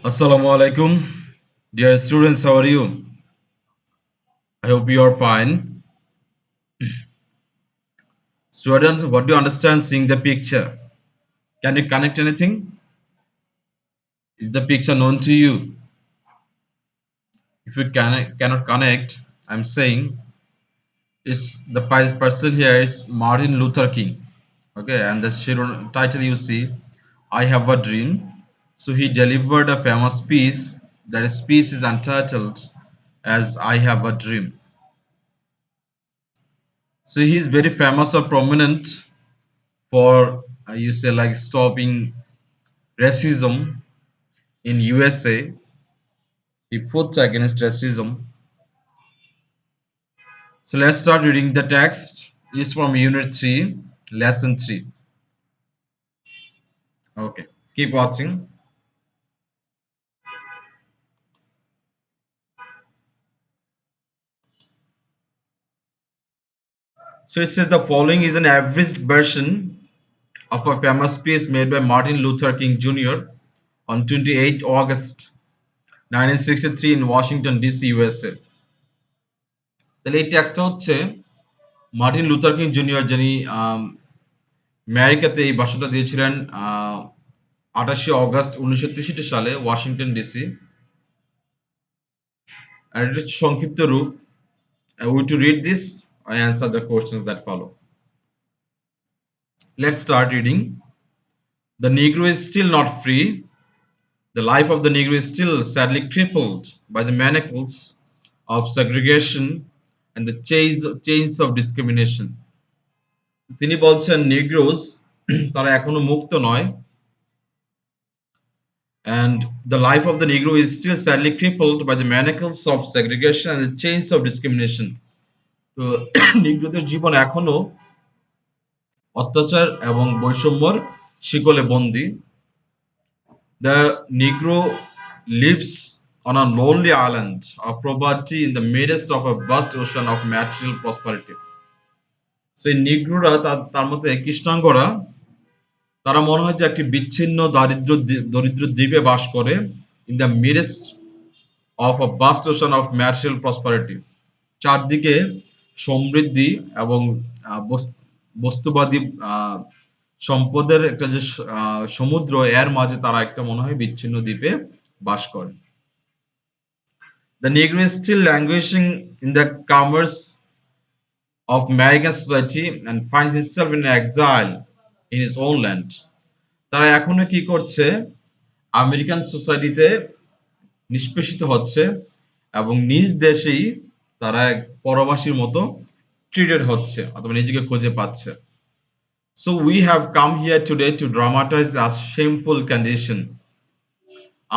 Assalamu alaikum. Dear students, how are you? I hope you are fine. Students, what do you understand seeing the picture? Can you connect anything? Is the picture known to you? If you cannot connect, I'm saying is the person here is Martin Luther King. Okay, and the title you see, I Have a Dream. So he delivered a famous speech. That speech is entitled as I Have a Dream. So he is very famous or prominent for you say like stopping racism in USA. He fought against racism. So let's start reading the text. It's from Unit 3, Lesson 3. Okay, keep watching. So it says the following is an average version of a famous speech made by Martin Luther King Jr. on 28 August 1963 in Washington DC, USA. তাহলে এই টেক্সটটা হচ্ছে Martin Luther king junior যিনি আমেরিকাতে এই ভাষণটা দিয়েছিলেন 28 August 1963 সালে Washington DC. আর এটা হচ্ছে সংক্ষিপ্ত রূপ। We to read this I answer the questions that follow. Let's start reading. The Negro is still not free. The life of the Negro is still sadly crippled by the manacles of segregation and the chains of discrimination. তিনি বলছেন নিগ্রোস তারা এখনো মুক্ত নয়, and the life of the Negro is still sadly crippled by the manacles of segregation and the chains of discrimination. তো নিগ্রোদের জীবন এখনো অত্যাচার এবং বৈষম্যর শিকলে বন্দী। The Negro lives on a lonely island of poverty in the midst of a vast ocean of material prosperity. So এই নিগ্রোরা তার মতে কৃষ্ণাঙ্গরা তারা মনে হয় যে একটি বিচ্ছিন্ন দরিদ্র দ্বীপে বাস করে in the midst of a vast ocean of material prosperity. চারদিকে সমৃদ্ধি এবং বস্তুবাদী সম্পদের একটা যে সমুদ্র, এর মাঝে তারা একটা মনে হয় বিচ্ছিন্ন দ্বীপে বাস করে। The Negro is still languishing in the commerce of American society and finds himself in exile in his own land. তারা এখনো কি করছে? আমেরিকান সোসাইটিতে নিষ্পেষিত হচ্ছে এবং নিজ দেশেই তারা এক পরবাসীর মতো ট্রিটেড হচ্ছে অথবা নিজেকে খুঁজে পাচ্ছে। So we have come here today to dramatize a shameful condition.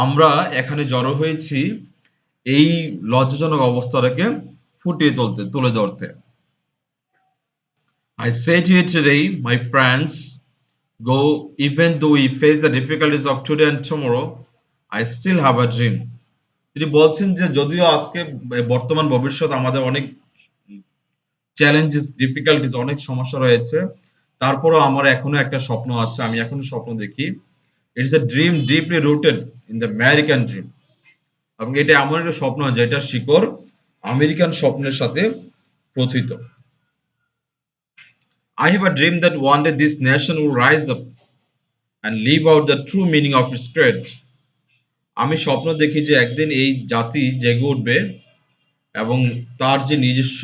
আমরা এখানে জড়ো হয়েছি এই লজ্জাজনক অবস্থাটাকে ফুটিয়ে তুলে ধরতে। I say to you today, my friends, go even though we face the difficulties of today and tomorrow, I still have a dream. তিনি বলছেন যে যদিও আজকে বর্তমান ভবিষ্যৎ আমাদের অনেক চ্যালেঞ্জেস ডিফিকাল্টিজ অনেক সমস্যা রয়েছে, তারপরও আমার এখনো একটা স্বপ্ন আছে, আমি এখনো স্বপ্ন দেখি। It's a dream deeply rooted in the American dream, এবং এটা এমন একটা স্বপ্ন যেটা শিকড় আমেরিকান স্বপ্নের সাথে প্রথিত। I have a dream that one day this nation will rise up and live out the true meaning of its creed. আমি স্বপ্ন দেখি যে একদিন এই জাতি জেগে উঠবে এবং তার যে নিজস্ব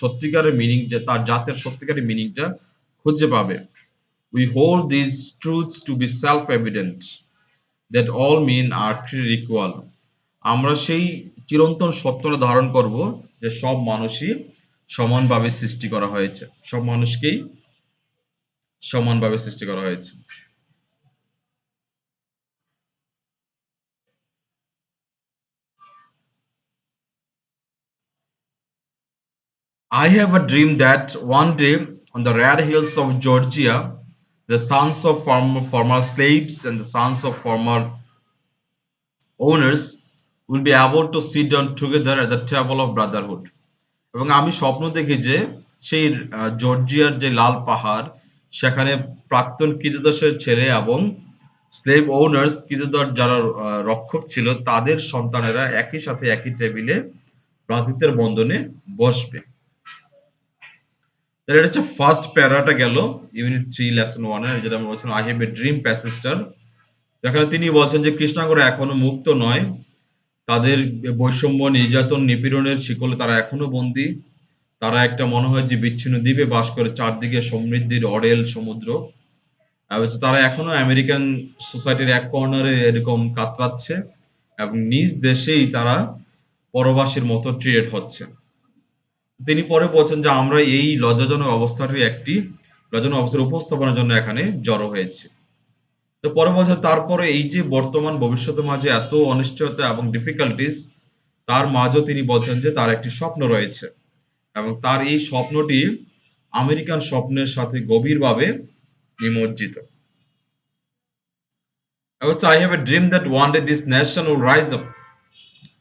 সত্যিকারের মিনিং, যে তার জাতের সত্যিকারের মিনিংটা খুঁজে পাবে। We hold these truths to be self-evident that all men are created equal. আমরা সেই চিরন্তন সত্যটা ধারণ করব যে সব মানুষই সমানভাবে সৃষ্টি করা হয়েছে, সব মানুষকেই সমানভাবে সৃষ্টি করা হয়েছে। I have a dream that one day on the red hills of Georgia, the sons of former slaves and the sons of former owners will be able to sit down together at the table of brotherhood. এবং আমি স্বপ্ন দেখি যে সেই জর্জিয়ার যে লাল পাহাড়, সেখানে প্রাক্তন ক্রীতদাসের ছেলে এবং স্লেভ ওনার্স কৃতদাস যারা রক্ষক ছিল তাদের সন্তানেরা একই সাথে একই টেবিলে ভ্রাতৃত্বের বন্ধনে বসবে। তাহলে এটা হচ্ছে ফার্স্ট প্যারাটা গেল ইউনিট 3 লেসন 1 এর, যেটা আমি বলছিলাম আই হ্যাভ এ ড্রিম প্যাসেজটার। যেখানে তিনি বলছেন যে কৃষ্ণাঙ্গরা এখনো মুক্ত নয়, তাদের বৈষম্য নির্যাতন নিপীড়নের শিকলে তারা এখনো বন্দী। তারা একটা মনে হয় যে বিচ্ছিন্ন দ্বীপে বাস করে, চারদিকে সমৃদ্ধির অঢেল সমুদ্র। আর হচ্ছে তারা এখনো আমেরিকান সোসাইটির এক কর্নারে এরকম কাতরাচ্ছে এবং নিজ দেশেই তারা পরবাসীর মতো ট্রিট হচ্ছে। তিনি পরে বলছেন যে আমরা এই লজ্জাজনক অবস্থাটির একটি লজ্জাজনক অবস্থার উপস্থাপনের জন্য এখানে জড়ো হয়েছি। তো পরে বলছেন তারপরে এই যে বর্তমান ভবিষ্যতের মাঝে এত অনিশ্চয়তা এবং ডিফিকাল্টিস, তার মাঝেও তিনি বলছেন যে তার একটি স্বপ্ন রয়েছে এবং তার এই স্বপ্নটি আমেরিকান স্বপ্নের সাথে গভীরভাবে নিমজ্জিত। I would say I have a dream that one day this nation will rise up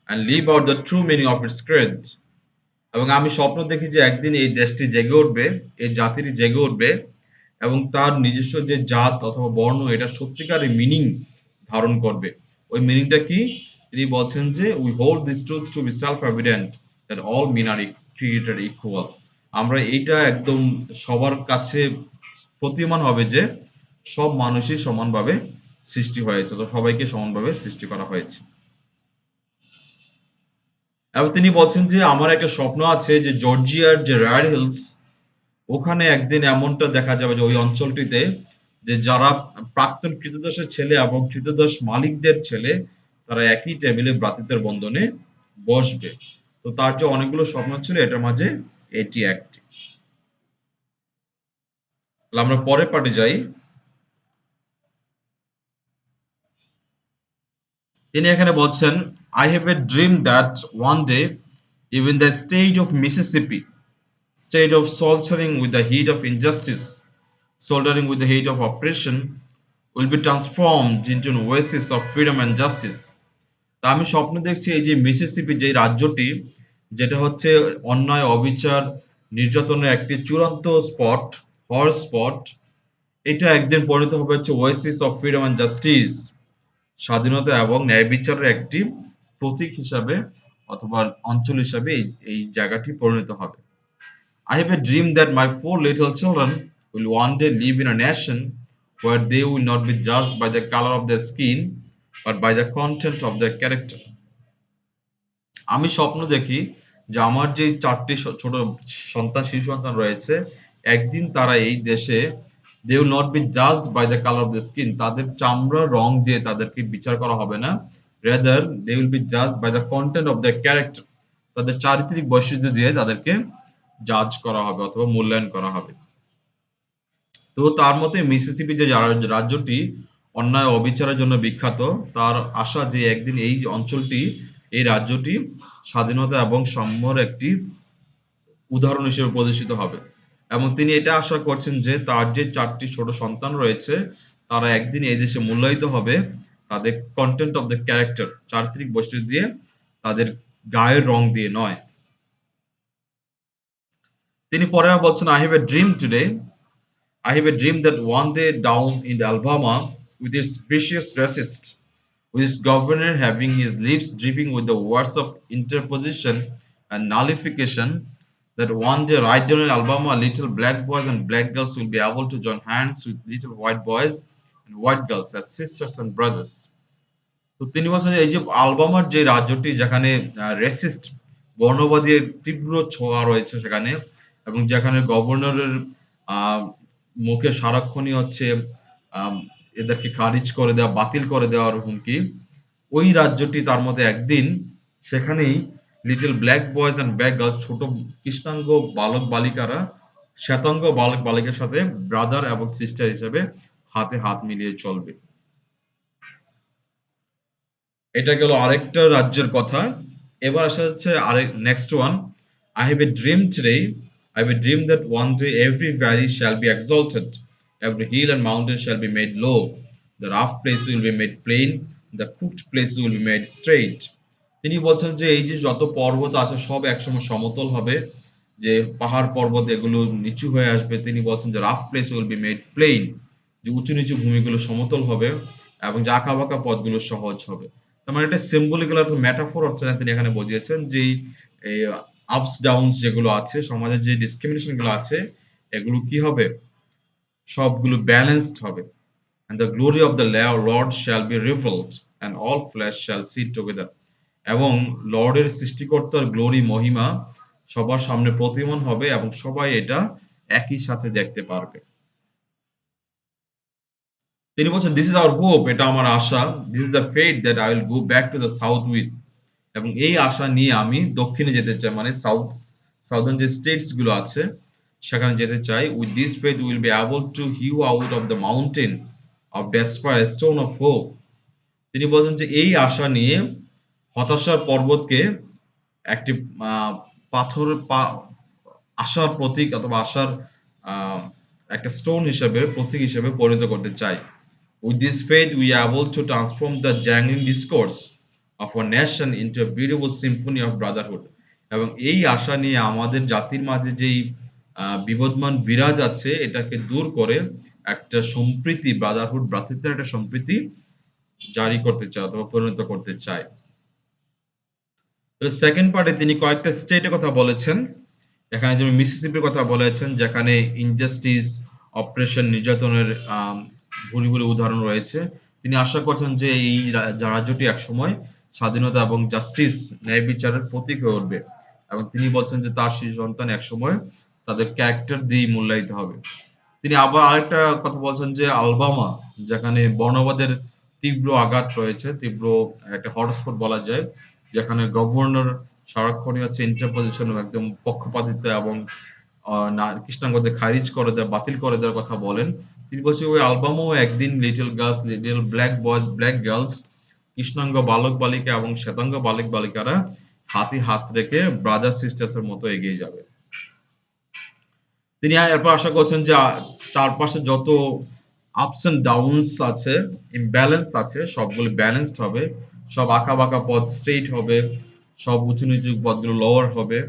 and live out the true meaning of its creed. এবং আমি স্বপ্ন দেখি যে একদিন এই দেশটি জেগে উঠবে, এই জাতিটি জেগে উঠবে এবং তার নিজস্ব যে জাত অথবা বর্ণ এটা সত্যিকারের মিনিং ধারণ করবে। ওই মিনিংটা কি? তিনি বলছেন যে we hold this truth two B self evident that all men R created equal. আমরা এইটা একদম সবার কাছে প্রতীয়মান হবে যে সব মানুষই সমানভাবে সৃষ্টি হয়েছে, তো সবাইকে সমানভাবে সৃষ্টি করা হয়েছে। এবং তিনি বলছেন যে আমার একটা স্বপ্ন আছে যে জর্জিয়ার যে রেড হিলস, ওখানে একদিন এমনটা দেখা যাবে যে ওই অঞ্চলটিতে যে যারা প্রাক্তন কৃতদাসের ছেলে এবং কৃতদাস মালিকদের ছেলে তারা একই টেবিলে ভ্রাতৃত্বের বন্ধনে বসবে। তো তার যে অনেকগুলো স্বপ্ন ছিল এটার মাঝে এটি একটি। তাহলে আমরা পরের পার্টে যাই। তিনি এখানে বলছেন I have a dream that one day even the state of Mississippi, state of sweltering with the heat of injustice, soldering with the heat of oppression, will be transformed into an oasis of freedom and justice. তা আমি স্বপ্ন দেখছি এই যে Mississippi যে রাজ্যটি, যেটা হচ্ছে অন্যায় অবিচার নির্যাতনের একটি চূড়ান্ত স্পট, হট স্পট, এটা একদিন পরিণত হবে হচ্ছে Oasis of freedom and justice, স্বাধীনতা এবং ন্যায় বিচারের একটি প্রতীক হিসাবে অথবা অঞ্চল হিসাবে এই জায়গাটি পরিণত হবে। I have a dream that my four little children will one day live in a nation where they will not be judged by the color of their skin but by the content of their character. আমি স্বপ্ন দেখি যে আমার যে ৪ টি ছোট সন্তান, শিশু সন্তান রয়েছে, একদিন তারা এই দেশে they will not be judged by the color of their skin, তাদের চামড়ার রং দিয়ে তাদেরকে বিচার করা হবে না। Rather, they will be judged by the content of their character, তাদের চারিত্রিক বৈশিষ্ট্য দিয়ে তাদেরকে জাজ করা হবে অথবা মূল্যায়ন করা হবে। তো তার মতে মিসিসিপি যে রাজ্যটি অন্যায় ও অবিচারের জন্য বিখ্যাত, তার আশা যে একদিন এই যে অঞ্চলটি, এই রাজ্যটি স্বাধীনতা এবং সাম্যর একটি উদাহরণ হিসেবে প্রতিষ্ঠিত হবে। এবং তিনি এটা আশা করছেন যে তার যে ৪ টি ছোট সন্তান রয়েছে, তারা একদিন এই দেশে মূল্যায়িত হবে তাদের কনটেন্ট অফ দ্য ক্যারেক্টার, চারিত্রিক বৈশিষ্ট্য দিয়ে, তাদের গায়ের রং দিয়ে নয়। তিনি পরে আবার বলছেন I have a dream today. I have a dream that one day down in Alabama, with its precious racist, with its governor having his lips dripping with the words of interposition and nullification, that one day right down in Alabama, little black boys and black girls will be able to join hands with little white boys and white girls as sisters and brothers. তো তিনি বলছেন যে এই যে আলবামার যে রাজ্যটি যেখানে racist বর্ণবাদীর তীব্র ছোঁয়া রয়েছে সেখানে, এবং যেখানে গভর্নরের মুখে সারাক্ষণই হচ্ছে আম, এদেরকে খারিজ করে দেওয়া, বাতিল করে দেওয়ার হুমকি, ওই রাজ্যটি তার মধ্যে একদিন সেখানেই little black boys and black girls, ছোট কৃষ্ণাঙ্গ বালক বালিকারা শ্বেতাঙ্গ বালক বালিকার সাথে ব্রাদার এবং সিস্টার হিসেবে হাতে হাত মিলিয়ে চলবে। এটা গেল আরেকটা রাজ্যের কথা। এবার আসা যাচ্ছে আরেক next one. I have a dream today. I have a dream that one day every valley shall be exalted, every hill and mountain shall be made low, the rough places will be made plain, the crooked places will be made straight. তিনি বলছেন যে এই যে যত পর্বত আছে সব একসময় সমতল হবে, যে পাহাড় পর্বত এগুলো নিচু হয়ে আসবে। তিনি বলছেন যে rough place will be made plain, যে উঁচু নিচু ভূমিগুলো সমতল হবে, এবং যে আঁকাবাঁকা পথগুলো সহজ হবে। তার মানে একটা সিম্বলিক্যাল একটা মেটাফোর অর্থে তিনি এখানে বুঝিয়েছেন যে এই আপস ডাউনস যেগুলো আছে, সমাজের যে ডিসক্রিমিনেশন গুলো আছে, এগুলো কি হবে? সবগুলো ব্যালেন্সড হবে। And the glory of the Lord shall be revealed, and all flesh shall see together. এবং লর্ডের সৃষ্টিকর্তার গ্লোরি মহিমা সবার সামনে প্রতিমন হবে এবং সবাই এটা একই সাথে দেখতে পারবে। তিনি বলছেন, দিস ইজ আওয়ার হোপ, এটা আমার আশা। This is the fate that I will go back to the south with. এবং এই আশা নিয়ে আমি দক্ষিণে যেতে চাই, মানে সাউদার্ন যে স্টেটস গুলো আছে সেখানে যেতে চাই। With this fate will be able to hew out of the mountain of despair stone of hope. তিনি বলছেন যে এই আশা নিয়ে হতাশার পর্বতকে একটি পাথর আশার প্রতীক অথবা আশার আহ, একটা স্টোন হিসেবে, প্রতীক হিসেবে পরিণত করতে চাই। With this faith, we are able to transform the jangling discourse of our nation into a beautiful symphony of brotherhood. এবং এই আশা নিয়ে আমাদের জাতির মাঝে যেই বিবদমান বিরাজ আছে এটাকে দূর করে একটা সম্প্রীতি, ব্রাদারহুড, ভ্রাতৃত্বের একটা সম্প্রীতি জারি করতে চায় অথবা পরিণত করতে চায়। সেকেন্ড পার্টে তিনি কয়েকটা স্টেটের কথা বলেছেন। এখানে যেমন মিসিসিপির কথা বলেছেন, যেখানে ইনজাস্টিস, অপারেশন, নির্যাতনের ভুরি ভুরি উদাহরণ রয়েছে। তিনি আশা করছেন যে এই রাজ্যটি একসময় স্বাধীনতা এবং জাস্টিস, ন্যায় বিচারের প্রতীক হয়ে উঠবে। এবং তিনি বলছেন যে তার শিশু সন্তান একসময় তাদের ক্যারেক্টার দিয়ে মূল্যায়িত হবে। তিনি আবার আরেকটা কথা বলছেন যে আলবামা, যেখানে বর্ণবাদের তীব্র আঘাত রয়েছে, তীব্র একটা হটস্পট বলা যায়, যেখানে গভর্নর সারাক্ষণই হচ্ছে ইন্টারপোজিশন, একদম পক্ষপাতিত্ব এবং কৃষ্ণাঙ্গদের খারিজ করে দেওয়া, বাতিল করে দেওয়ার কথা বলেন। তিনি বলছেন ওই অ্যালবামও একদিন little girls, little black boys, black girls, কৃষ্ণাঙ্গ বালক বালিকা এবং শ্বেতাঙ্গ বালক বালিকারা হাতে হাত রেখে ব্রাদার সিস্টার্স এর মতো এগিয়ে যাবে। তিনি এরপর আশা করছেন যে চারপাশে যত আপস এন্ড ডাউনস আছে, ইমব্যালেন্স আছে, সবগুলো ব্যালেন্সড হবে। সব আঁকা বাঁকা পথ স্ট্রেইট হবে, সব উঁচু নিচু পথগুলো লোয়ার হবে।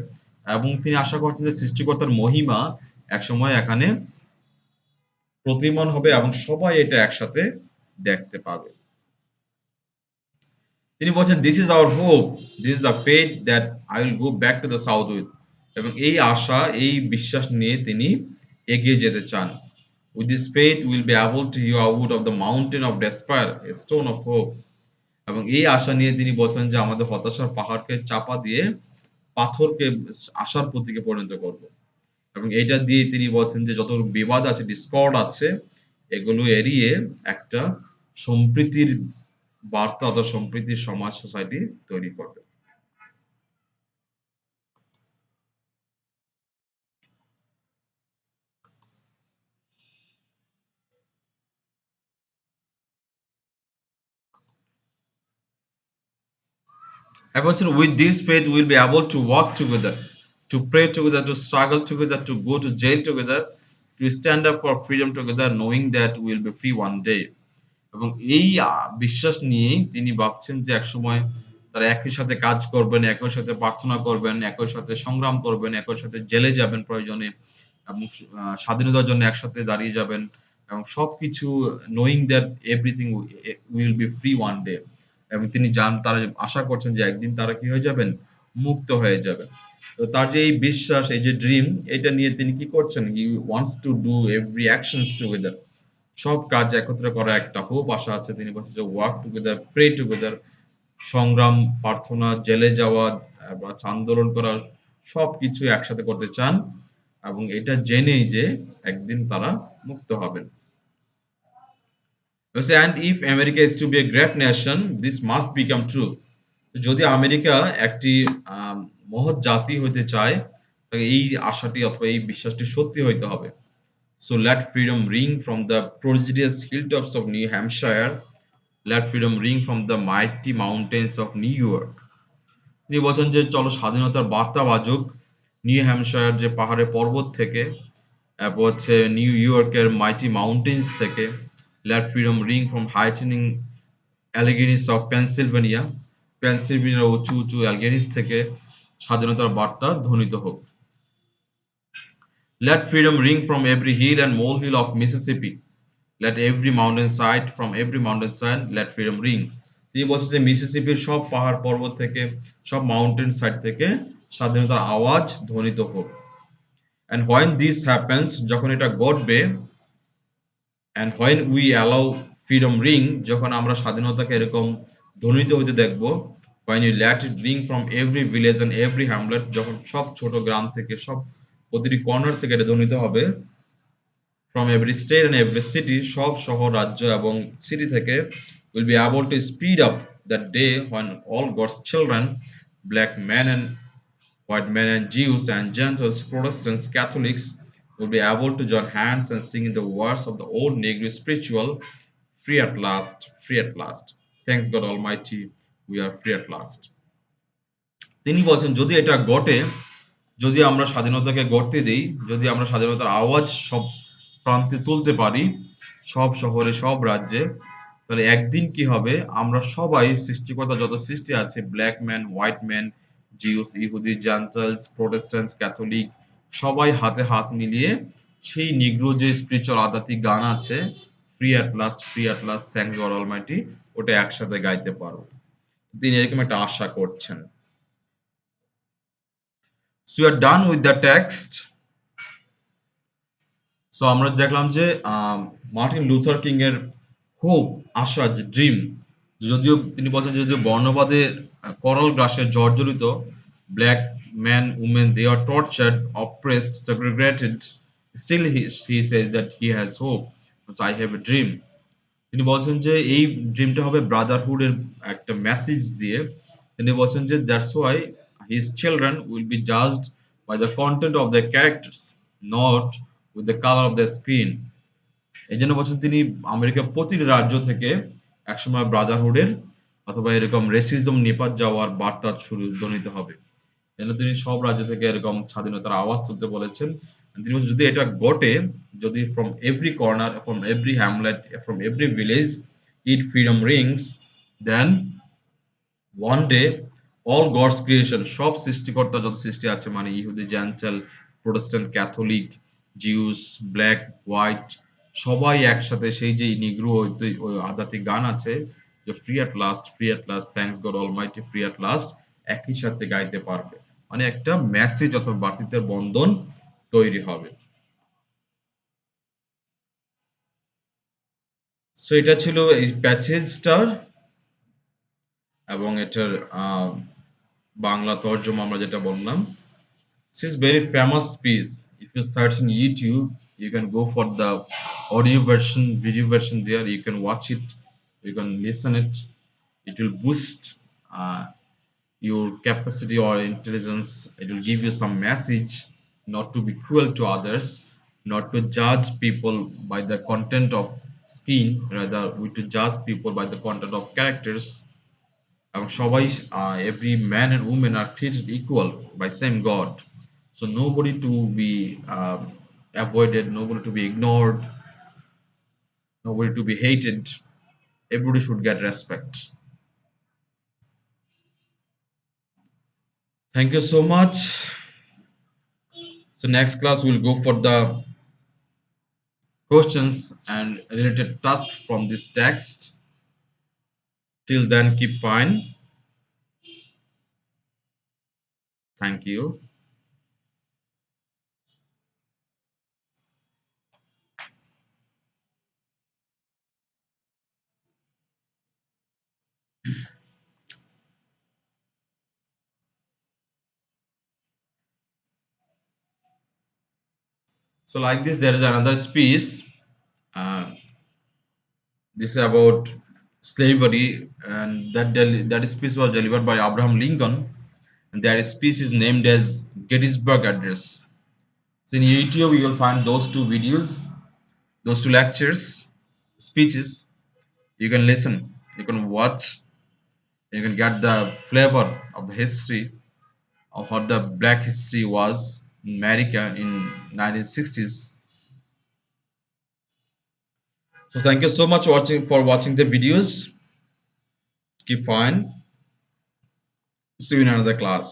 এবং তিনি আশা করছেন যে সৃষ্টিকর্তার মহিমা একসময় এখানে প্রতিমন হবে এবং সবাই এটা একসাথে দেখতে পাবে। তিনি বলছেন, this is our hope, this is the faith that I will go back to the south with. এবং এই আশা, এই বিশ্বাস নিয়ে তিনি এগিয়ে যেতে চান। With this faith will be able to hew out of the mountain of despair a stone of hope. এবং এই আশা নিয়ে তিনি বলছেন যে আমাদের হতাশার পাহাড়কে চাপা দিয়ে পাথরকে আশার প্রতীকে পরিণত করব। এবং এইটা দিয়ে তিনি বলছেন যে যত বিবাদ আছে, ডিসকর্ড আছে, এগুলো এড়িয়ে একটা সম্প্রীতির বার্তা অথবা সম্প্রীতির সমাজ, সোসাইটি তৈরি করবে। এবার হচ্ছে, with this faith will be able to work together, to pray together, to struggle together, to go to jail together, to stand up for freedom together, knowing that will be free one day. এবং এই বিশ্বাস নিয়েই তিনি ভাবছেন যে একসময় তারা একই সাথে কাজ করবেন, একই সাথে প্রার্থনা করবেন, একই সাথে সংগ্রাম করবেন, একই সাথে জেলে যাবেন প্রয়োজনে, এবং স্বাধীনতার জন্য একসাথে দাঁড়িয়ে যাবেন, এবং সবকিছু knowing that everything will be free one day. এবং তিনি তারা আশা করছেন যে একদিন তারা কি হয়ে যাবেন, মুক্ত হয়ে যাবেন। তো তার যে এই বিশ্বাস, এই যে ড্রিম, এটা নিয়ে তিনি কি করছেন, he wants to do every actions together, সব কাজ একত্রে করা একটা হোপ, আশা আছে। তিনি বলছেন যে ওয়ার্ক টুগেদার, প্রে টুগেদার, সংগ্রাম, প্রার্থনা, জেলে যাওয়া বা আন্দোলন করা, সবকিছু একসাথে করতে চান। এবং এটা জেনেই যে একদিন তারা মুক্ত হবেন। And if America is to be a great nation, this must become true. যদি আমেরিকা একটি মহৎ জাতি হইতে চায়, তাহলে এই আশাটি অথবা এই বিশ্বাসটি সত্যি হইতে হবে। So let freedom ring from the prodigious hilltops of New Hampshire. Let freedom ring from the mighty mountains of New York. তিনি বলছেন যে চলো স্বাধীনতার বার্তা বাজুক নিউ হ্যাম্পশায়ার যে পাহাড়ের পর্বত থেকে, তারপর হচ্ছে নিউ ইয়র্কের মাইটি মাউন্টেন্স থেকে। Let freedom ring from heightening Alleghenies of Pennsylvania, পেনসিলভেনিয়ার উঁচু উঁচু অ্যালগেনিস থেকে স্বাধীনতার বার্তা ধ্বনিত হোক। Let freedom ring from every hill and molehill of Mississippi. let every mountain side from every mountain side let freedom ring। তিনি বলছেন যে মিসিসিপির সব পাহাড় পর্বত থেকে সব মাউন্টেন সাইড থেকে স্বাধীনতার আওয়াজ ধ্বনিত হোক। and when this happens যখন এটা ঘটবে and when we allow freedom ring যখন আমরা স্বাধীনতাকে এরকম ধ্বনিত হইতে দেখব when you let it ring from every village and every hamlet যখন সব ছোট গ্রাম থেকে সব প্রতিটি কর্নার থেকে এটা ধ্বনিত হবে from every state and every city সব শহর রাজ্য এবং সিটি থেকে will be able to speed up that day when all God's children black men and white men and Jews and Gentiles, Protestants, Catholics will be able to join hands and sing in the words of the old Negro spiritual, free at last, free at last. Thanks God Almighty, we are free at last. তিনি বলছেন যদি এটা ঘটে, যদি আমরা স্বাধীনতাকে গড়তে দেই, যদি আমরা স্বাধীনতার আওয়াজ সব প্রান্তে তুলতে পারি, সব শহরে সব রাজ্যে, তাহলে একদিন কি হবে আমরা সবাই সৃষ্টিকর্তা যত সৃষ্টি আছে black man, white man, Jews, ইহুদি, জান্টাইলস, প্রোটেস্ট্যান্টস, ক্যাথলিক সবাই হাতে হাত মিলিয়ে সেই নিগ্রো যে স্পিরিচুয়াল আধ্যাত্মিক গান আছে free at last thanks god Almighty ওটা একসাথে গাইতে পারো। তিনি এরকম একটা আশা করছেন। So you are done with the text. So আমরা দেখলাম যে মার্টিন লুথার কিং এর হোপ আশা যে ড্রিম যদিও তিনি বলছেন যে যদিও বর্ণবাদের করল গ্রাসে জর্জরিত black man women they are tortured oppressed segregated still he says that he has hope I have a dream. তিনি বলছেন যে এই ড্রিমটা হবে ব্রাদারহুড এর একটা মেসেজ দিয়ে। তিনি বলছেন যে that's why his children will be judged by the content of the characters not with the colour of the screen. এই জন্য বলছেন তিনি আমেরিকার প্রতিটি রাজ্য থেকে একসময় ব্রাদারহুডের অথবা এরকম রেসিজম নিপাত যাওয়ার বার্তা শুরু ধ্বনিত হবে। এজন্য তিনি সব রাজ্য থেকে এরকম স্বাধীনতার আওয়াজ তুলতে বলেছেন। তিনি বলছেন যদি এটা ঘটে, যদি from every corner, from every hamlet, from every village it freedom rings, then one day all God's creation সব সৃষ্টিকর্তা যত সৃষ্টি আছে মানে ইহুদি, Gentile, Protestant, Catholic, Jews, black, white সবাই একসাথে সেই যে নিগ্রো ওই আধ্যাত্মিক গান আছে যে free at last thanks god Almighty free at last একই সাথে গাইতে পারবে। মানে একটা মেসেজ অথবা বার্তার বন্ধন তৈরি হবে। সো এটা ছিল এই প্যাসেজটার এবং এটার বাংলা তর্জমা আমরা যেটা বললাম। This is very famous piece. If you search in YouTube, you can go for the audio version, video version there. You can watch it, you can listen it. It will boost your capacity or intelligence. It will give you some message not to be cruel to others, not to judge people by the content of skin, rather we to judge people by the content of characters এবং সবাই every man and woman are treated equal by same God. So nobody to be avoided, nobody to be ignored, nobody to be hated. Everybody should get respect. Thank you so much. So next class we'll go for the questions and related tasks from this text. Till then, keep fine. Thank you. So like this, there is another speech. Uh, this is about slavery, and that speech was delivered by Abraham Lincoln, and that speech is named as Gettysburg Address. So in YouTube, you will find those two videos, those two lectures, speeches. You can listen, you can watch, you can get the flavor of the history of what the Black history was in America in 1960s. So thank you so much for watching the videos. Keep fine. See you in another class.